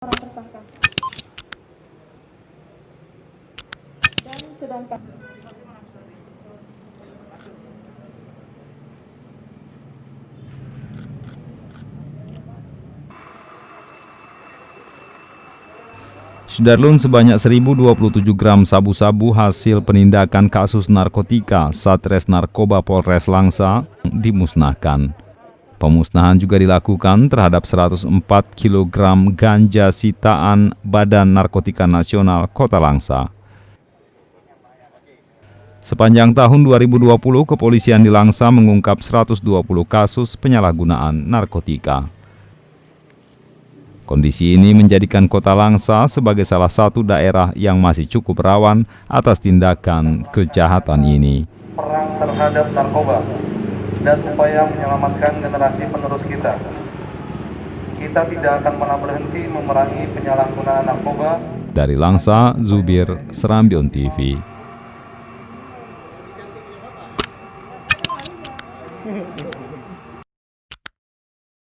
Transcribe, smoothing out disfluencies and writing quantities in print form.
orang tersangka. Dan sedangkan Sudarlun sebanyak 1.027 gram sabu-sabu hasil penindakan kasus narkotika Satres Narkoba Polres Langsa dimusnahkan. Pemusnahan juga dilakukan terhadap 104 kg ganja sitaan Badan Narkotika Nasional Kota Langsa. Sepanjang tahun 2020, kepolisian di Langsa mengungkap 120 kasus penyalahgunaan narkotika. Kondisi ini menjadikan Kota Langsa sebagai salah satu daerah yang masih cukup rawan atas tindakan kejahatan ini. Perang terhadap narkoba dan upaya menyelamatkan generasi penerus kita. Kita tidak akan pernah berhenti memerangi penyalahgunaan narkoba. Dari Langsa, Zubir, Serambion TV.